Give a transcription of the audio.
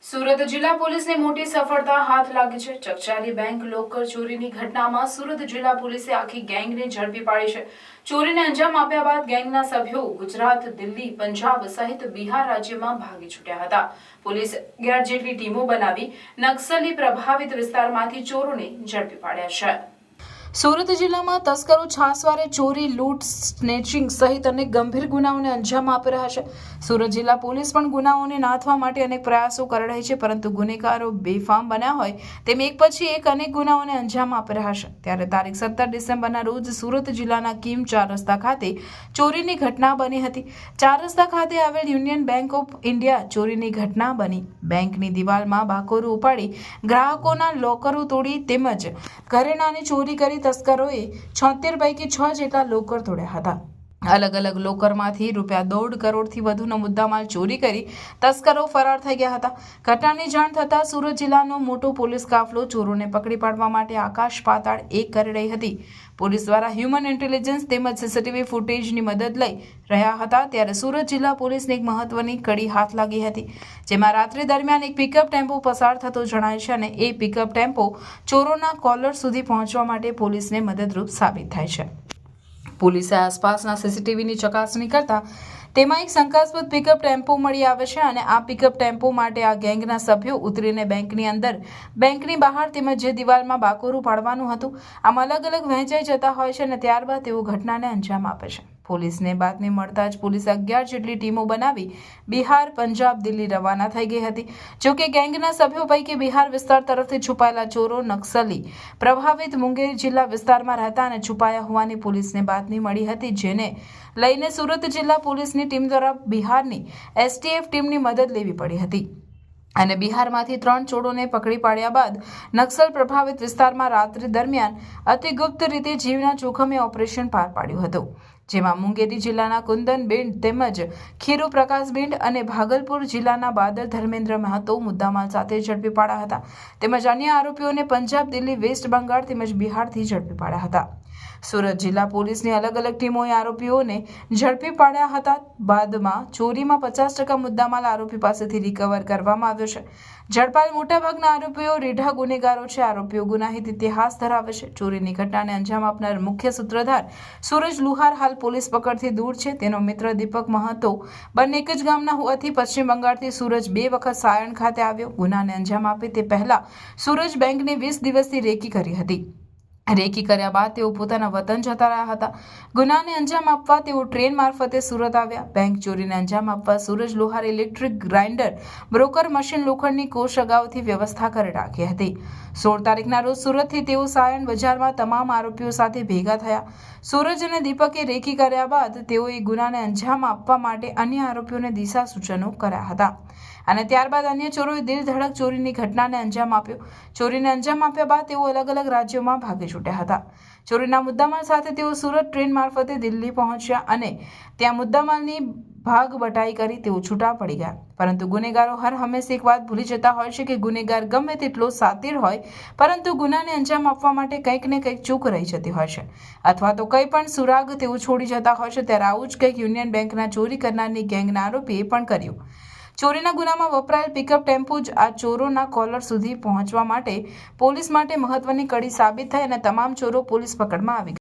સુરત જિલ્લા પોલીસને મોટી સફળતા હાથ લાગી છે। ચકચારી બેંક લોકર ચોરીની ઘટનામાં સુરત જિલ્લા પોલીસે આખી ગેંગને ઝડપી પાડી છે। ચોરીને અંજામ આપ્યા બાદ ગેંગના સભ્યો ગુજરાત, દિલ્હી, પંજાબ સહિત બિહાર રાજ્યમાં ભાગી છૂટ્યા હતા। પોલીસે 11 જેટલી ટીમો બનાવી નક્સલી પ્રભાવિત વિસ્તારમાંથી ચોરોને ઝડપી પાડ્યા છે। સુરત જિલ્લામાં તસ્કરો છાસવારે ચોરી, લૂંટ, સ્નેચિંગ સહિત અનેક ગંભીર ગુનાઓને અંજામ આપી રહ્યા છે। સુરત જિલ્લા પોલીસ પણ ગુનાઓને નાથવા માટે અનેક પ્રયાસો કરી રહી છે, પરંતુ ગુનેગારો બેફામ બન્યા હોય તેમ એક પછી એક અનેક ગુનાઓને અંજામ આપી રહ્યા છે। ત્યારે તારીખ 17 ડિસેમ્બરના રોજ સુરત જિલ્લાના કિમ 4 રસ્તા ખાતે ચોરીની ઘટના બની હતી। 4 રસ્તા ખાતે આવેલ યુનિયન બેંક ઓફ ઇન્ડિયા ચોરીની ઘટના બની। બેંકની દિવાલમાં બાકોરું ઉપાડી ગ્રાહકોના લોકરો તોડી તેમજ ઘરેણાની ચોરી કરી તસ્કરોએ 76 પૈકી 6 જેટલા લોકર તોડ્યા હતા। અલગ અલગ લોકરમાંથી ₹1.5 કરોડથી વધુનો મુદ્દામાલ ચોરી કરી તસ્કરો ફરાર થઈ ગયા હતા। ઘટનાની જાણ થતાં સુરત જિલ્લાનો મોટો પોલીસ કાફલો ચોરોને પકડી પાડવા માટે આકાશ પાતાળ એક કરી રહી હતી। પોલીસ દ્વારા હ્યુમન ઇન્ટેલિજન્સ તેમજ સીસીટીવી ફૂટેજની મદદ લઈ રહ્યા હતા। ત્યારે સુરત જિલ્લા પોલીસને એક મહત્વની કડી હાથ લાગી હતી, જેમાં રાત્રિ દરમિયાન એક પિકઅપ ટેમ્પો પસાર થતો જણાય છે અને એ પિકઅપ ટેમ્પો ચોરોના કોલર સુધી પહોંચવા માટે પોલીસને મદદરૂપ સાબિત થાય છે। પોલીસે આસપાસના સીસીટીવીની ચકાસણી કરતા તેમાં એક શંકાસ્પદ પિકઅપ ટેમ્પો મળી આવે છે અને આ પિકઅપ ટેમ્પો માટે આ ગેંગના સભ્યો ઉતરીને બેંકની અંદર, બેંકની બહાર તેમજ જે દિવાલમાં બાકોરું પાડવાનું હતું આમ અલગ અલગ વહેંચાઈ જતા હોય છે અને ત્યારબાદ તેઓ ઘટનાને અંજામ આપે છે। પોલીસને બાતમી મળતા જ પોલીસે 11 જેટલી ટીમો બનાવી બિહાર, પંજાબ, દિલ્હી રવાના થઈ ગઈ હતી। જોકે ગેંગના સભ્યો પૈકી બિહાર વિસ્તાર તરફથી છુપાયેલા ચોરો નક્સલી પ્રભાવિત મુંગેર જિલ્લા વિસ્તારમાં રહેતા અને છુપાયા હોવાની પોલીસને બાતમી મળી હતી, જેને લઈને સુરત જિલ્લા પોલીસની ટીમ દ્વારા બિહારની એસટીએફ ટીમની મદદ લેવી પડી હતી અને બિહારમાંથી 3 ચોરોને પકડી પાડ્યા બાદ નક્સલ પ્રભાવિત વિસ્તારમાં રાત્રિ દરમિયાન અતિગુપ્ત રીતે જીવના જોખમે ઓપરેશન પાર પાડ્યું હતું, જેમાં મુંગેરી જિલ્લાના કુંદન બિંડ તેમજ ખીરુ પ્રકાશ બિંડ અને ભાગલપુર જિલ્લાના બાદલ ધર્મેન્દ્ર મહાતો મુદ્દામાલ સાથે ઝડપી પાડ્યા હતા તેમજ અન્ય આરોપીઓને પંજાબ, દિલ્હી, વેસ્ટ બંગાળ તેમજ બિહારથી ઝડપી પાડ્યા હતા। સુરત જિલ્લા પોલીસની અલગ અલગ ટીમોએ આરોપીઓને ઝડપી પાડ્યા હતા। બાદમાં ચોરીમાં 50% મુદ્દામાલ આરોપી પાસેથી રિકવર કરવામાં આવ્યો છે। ઝડપાયેલ મોટાભાગના આરોપીઓ રીઢા ગુનેગારો છે। આરોપીઓ ગુનાહિત ઇતિહાસ ધરાવે છે। ચોરીની ઘટનાને અંજામ આપનાર મુખ્ય સૂત્રધાર સૂરજ લુહાર હાલ પોલીસ પકડથી દૂર છે। તેનો મિત્ર દીપક મહાતો બંને એક જ ગામના હોવાથી પશ્ચિમ બંગાળથી સૂરજ 2 વખત સાયણ ખાતે આવ્યો। ગુનાને અંજામ આપે તે પહેલા સૂરજ બેંકની 20 દિવસથી રેકી કરી હતી। રેકી કર્યા બાદ તેઓ પોતાના વતન જતા રહ્યા હતા। ગુનાને અંજામ આપવા તેઓ ટ્રેન મારફતે સુરત આવ્યા। બેંક ચોરીને અંજામ આપવા સૂરજ લુહાર ઇલેક્ટ્રિક ગ્રાઇન્ડર, બ્રોકર મશીન, લોખંડની કોષ અગાઉથી વ્યવસ્થા કરી રાખી હતી। 16 તારીખના રોજ સુરતથી તેઓ સાયણ બજારમાં તમામ આરોપીઓ સાથે ભેગા થયા। સૂરજ અને દીપકે રેકી કર્યા બાદ તેઓએ ગુનાને અંજામ આપવા માટે અન્ય આરોપીઓને દિશા સૂચનો કર્યા હતા અને ત્યારબાદ અન્ય ચોરોએ દિલ ધડક ચોરીની ઘટનાને અંજામ આપ્યો। ચોરીને અંજામ આપ્યા બાદ તેઓ અલગ અલગ રાજ્યોમાં ભાગી છૂટ્યા હતા। ચોરીના મુદ્દામાલ સાથે તેઓ સુરત ટ્રેન મારફતે દિલ્હી પહોંચ્યા અને ત્યાં મુદ્દામાલની ભાગ બટાઈ કરી તેઓ છૂટા પડી ગયા। પરંતુ ગુનેગારો હર હંમેશા એક વાત ભૂલી જતા હોય છે કે ગુનેગાર ગમે તેટલો શાતિર હોય, પરંતુ ગુનાને અંજામ આપવા માટે કંઈક ને કંઈક ચૂક રહી જતી હોય છે અથવા તો કંઈ પણ સુરાગ તેઓ છોડી જતા હોય છે। ત્યારે આવું જ કંઈક યુનિયન બેંકના ચોરી કરનારની ગેંગના આરોપીએ પણ કર્યું। ચોરીના ગુનામાં વપરાયેલ પિકઅપ ટેમ્પો જ આ ચોરોના કોલર સુધી પહોંચવા માટે પોલીસ માટે મહત્વની કડી સાબિત થઈ અને તમામ ચોરો પોલીસ પકડમાં આવી